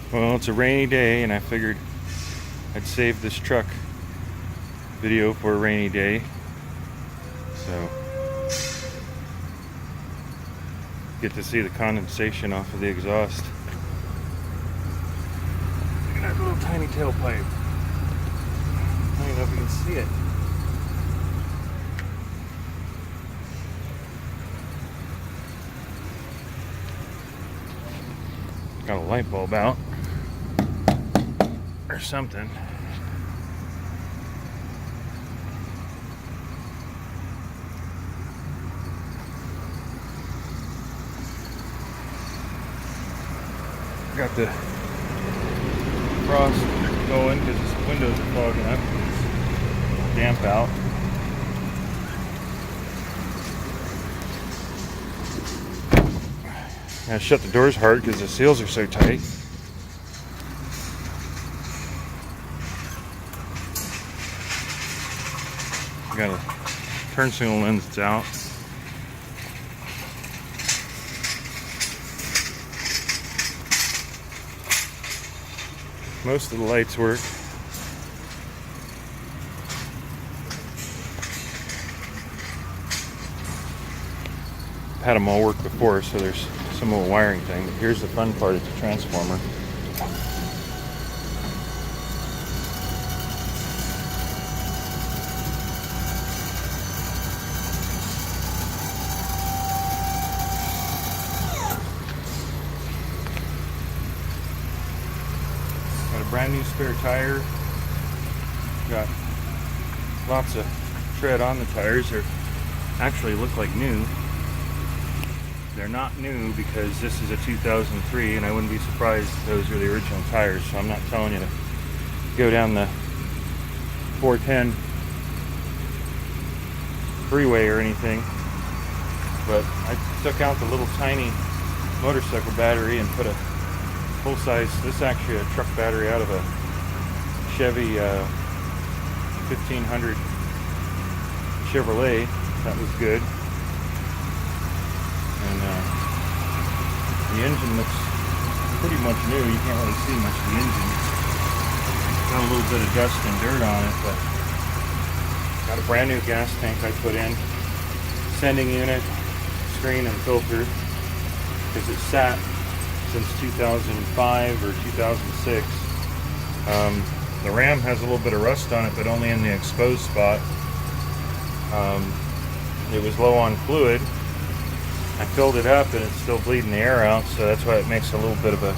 Well, it's a rainy day, and I figured I'd save this truck video for a rainy day. So, get to see the condensation off of the exhaust. Look at that little tiny tailpipe. I don't even know if you can see it. Got a light bulb out or something. Got the frost going because the windows are fogging up. It's damp out. I shut the doors hard because the seals are so tight. Got a turn signal lens that's out. Most of the lights work. Had them all work before, so there's some little wiring thing. But here's the fun part: it's a transformer. Got a brand new spare tire. Got lots of tread on the tires. They actually look like new. They're not new because this is a 2003, and I wouldn't be surprised if those are the original tires. So I'm not telling you to go down the 410 freeway or anything. But I took out the little tiny motorcycle battery and put a full-size, this is actually a truck battery out of a Chevy 1500 Chevrolet. That was good. And the engine looks pretty much new. You can't really see much of the engine. Got a little bit of dust and dirt on it, but got a brand new gas tank I put in. Sending unit, screen, and filter, because it sat since 2005 or 2006. The ram has a little bit of rust on it, but only in the exposed spot. It was low on fluid. I filled it up and it's still bleeding the air out, so that's why it makes a little bit of a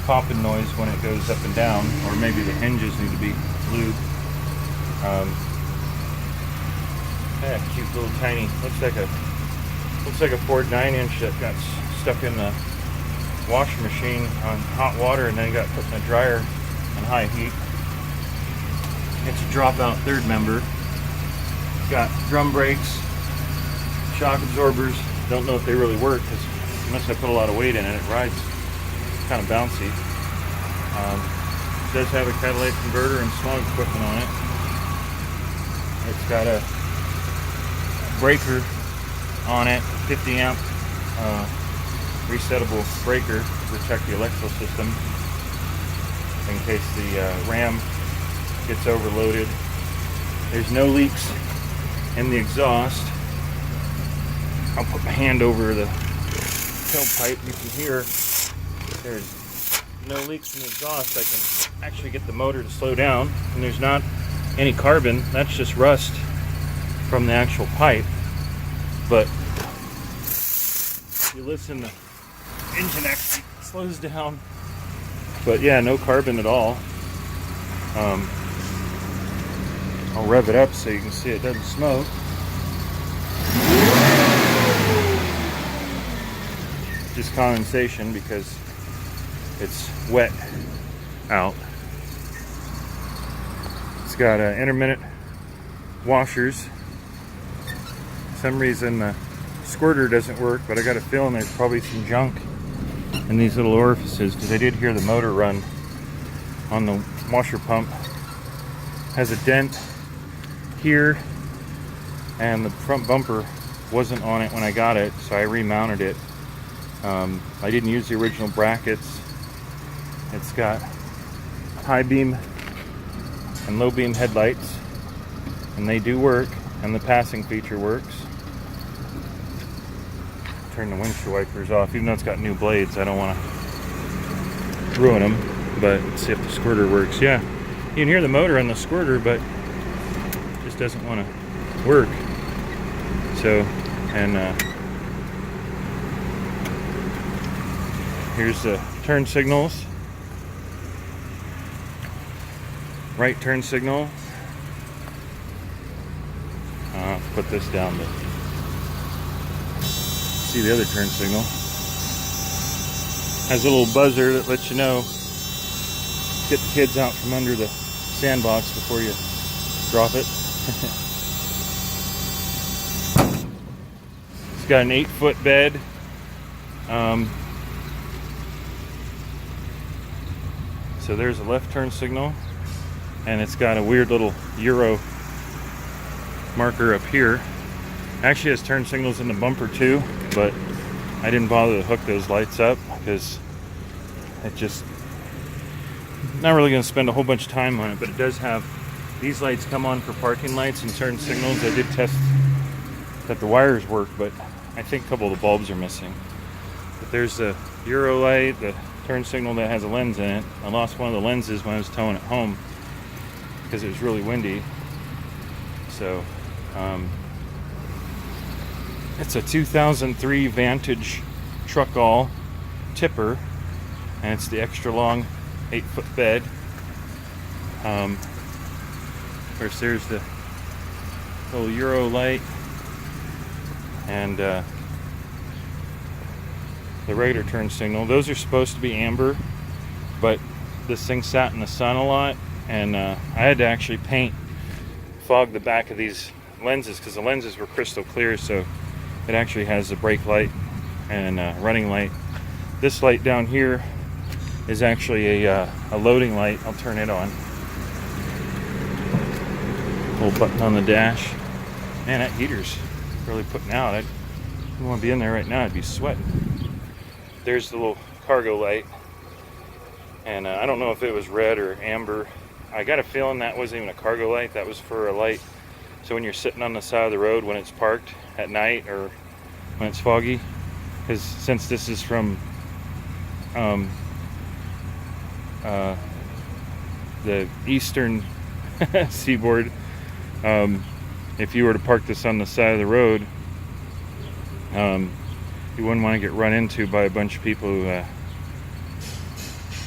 popping noise when it goes up and down, or maybe the hinges need to be lubed. Yeah, cute little tiny, looks like a Ford 9-inch that got stuck in the washing machine on hot water and then got put in the dryer on high heat. It's a dropout third member. Got drum brakes, shock absorbers. Don't know if they really work because unless I put a lot of weight in it, it rides kind of bouncy. It does have a catalytic converter and smog equipment on it. It's got a breaker on it, 50 amp resettable breaker to protect the electrical system in case the ram gets overloaded. There's no leaks in the exhaust. I'll put my hand over the tailpipe. You can hear there's no leaks in the exhaust. I can actually get the motor to slow down, and there's not any carbon. That's just rust from the actual pipe. But if you listen, the engine actually slows down. But yeah, no carbon at all. I'll rev it up so you can see it doesn't smoke. Just condensation because it's wet out. It's got intermittent washers. For some reason the squirter doesn't work, but I got a feeling there's probably some junk in these little orifices because I did hear the motor run on the washer pump. Has a dent here, and the front bumper wasn't on it when I got it, so I remounted it. I didn't use the original brackets It's got high beam and low beam headlights, and they do work, and the passing feature works. Turn the windshield wipers off, even though it's got new blades. I don't want to ruin them, but let's see if the squirter works. Yeah, you can hear the motor on the squirter, but it just doesn't want to work. So, and here's the turn signals. Right turn signal. Put this down to see the other turn signal. Has a little buzzer that lets you know, get the kids out from under the sandbox before you drop it. It's got an 8-foot bed. So there's a left turn signal, and it's got a weird little Euro marker up here. Actually has turn signals in the bumper too, but I didn't bother to hook those lights up because it just, not really going to spend a whole bunch of time on it. But it does have, these lights come on for parking lights and turn signals. I did test that the wires work, but I think a couple of the bulbs are missing. But there's the Euro light, the turn signal that has a lens in it. I lost one of the lenses when I was towing it home because it was really windy. So it's a 2003 Vantage Truckall tipper, and it's the extra long 8-foot bed. Of course, there's the little Euro light and the regular turn signal. Those are supposed to be amber, but this thing sat in the sun a lot, and I had to actually fog the back of these lenses because the lenses were crystal clear. So it actually has a brake light and running light. This light down here is actually a loading light. I'll turn it on. Little button on the dash. Man, that heater's really putting out. I don't want to be in there right now. I'd be sweating. There's the little cargo light, and I don't know if it was red or amber. I got a feeling that wasn't even a cargo light. That was for a light, so when you're sitting on the side of the road when it's parked at night or when it's foggy. Because since this is from the eastern seaboard, if you were to park this on the side of the road, you wouldn't want to get run into by a bunch of people who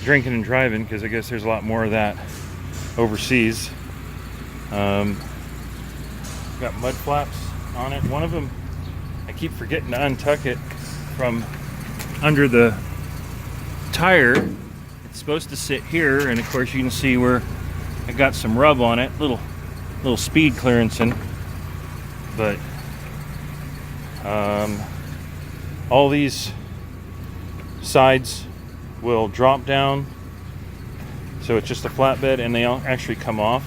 drinking and driving, because I guess there's a lot more of that overseas. Got mud flaps on it. One of them, I keep forgetting to untuck it from under the tire. It's supposed to sit here, and of course you can see where I got some rub on it, little speed clearancing. But all these sides will drop down, so it's just a flatbed, and they all actually come off,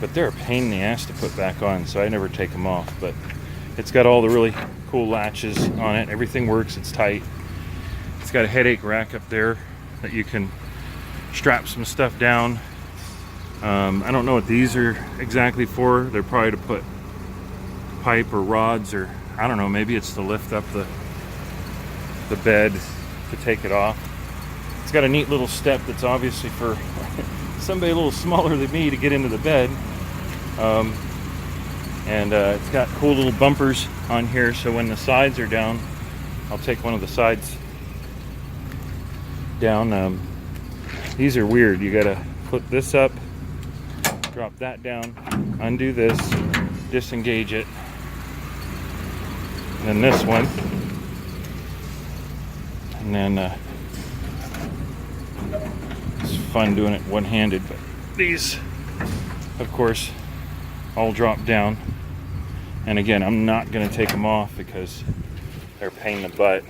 but they're a pain in the ass to put back on, so I never take them off. But it's got all the really cool latches on it. Everything works. It's tight. It's got a headache rack up there that you can strap some stuff down. I don't know what these are exactly for. They're probably to put pipe or rods, or I don't know, maybe it's to lift up the bed to take it off. It's got a neat little step that's obviously for somebody a little smaller than me to get into the bed. And it's got cool little bumpers on here, so when the sides are down, I'll take one of the sides down. These are weird. You gotta put this up, drop that down, undo this, disengage it, and then this one, and then it's fun doing it one-handed. But these, of course, all drop down, and again, I'm not going to take them off because they're a pain in the butt.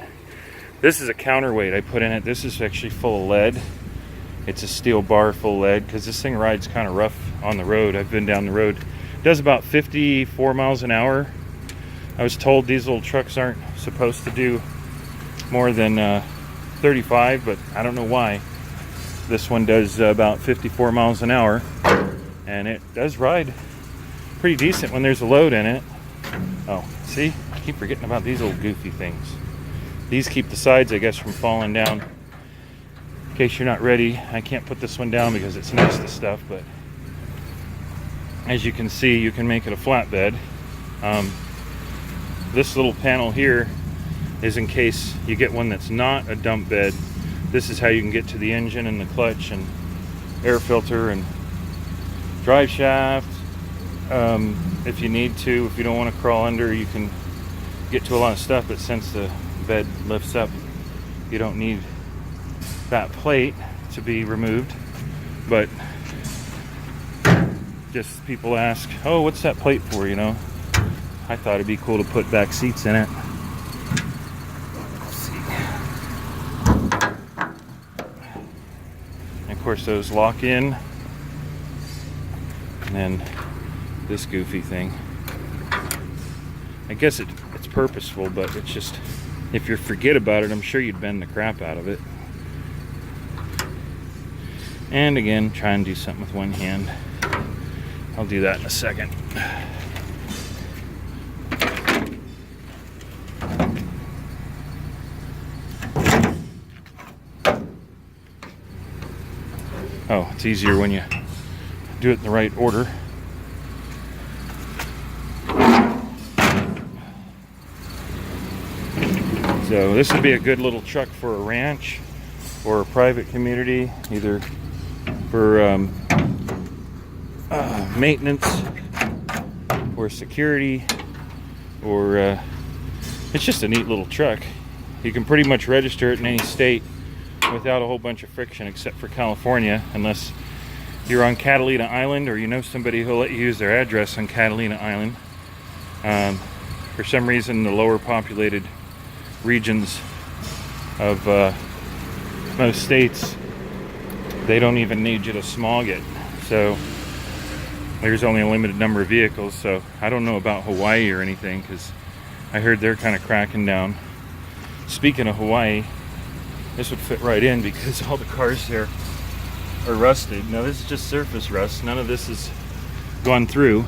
This is a counterweight I put in it. This is actually full of lead. It's a steel bar full of lead because this thing rides kind of rough on the road. I've been down the road. It does about 54 miles an hour. I was told these little trucks aren't supposed to do more than 35, but I don't know why. This one does about 54 miles an hour, and it does ride pretty decent when there's a load in it. Oh, see? I keep forgetting about these little goofy things. These keep the sides, I guess, from falling down. In case you're not ready, I can't put this one down because it's next to stuff, but as you can see, you can make it a flatbed. This little panel here is in case you get one that's not a dump bed. This is how you can get to the engine and the clutch and air filter and drive shaft. If you need to, if you don't want to crawl under, you can get to a lot of stuff, but since the bed lifts up, you don't need that plate to be removed. But just people ask, oh, what's that plate for, you know? I thought it'd be cool to put back seats in it. Let's see. And of course those lock in. And then this goofy thing. I guess it's purposeful, but it's just, if you forget about it, I'm sure you'd bend the crap out of it. And again, try and do something with one hand. I'll do that in a second. Oh, it's easier when you do it in the right order. So this would be a good little truck for a ranch or a private community, either for maintenance or security, or it's just a neat little truck. You can pretty much register it in any state without a whole bunch of friction, except for California, unless you're on Catalina Island or you know somebody who'll let you use their address on Catalina Island. For some reason, the lower populated regions of most states, they don't even need you to smog it. So there's only a limited number of vehicles. So I don't know about Hawaii or anything, because I heard they're kind of cracking down. Speaking of Hawaii, this would fit right in because all the cars there are rusted. Now this is just surface rust. None of this has gone through.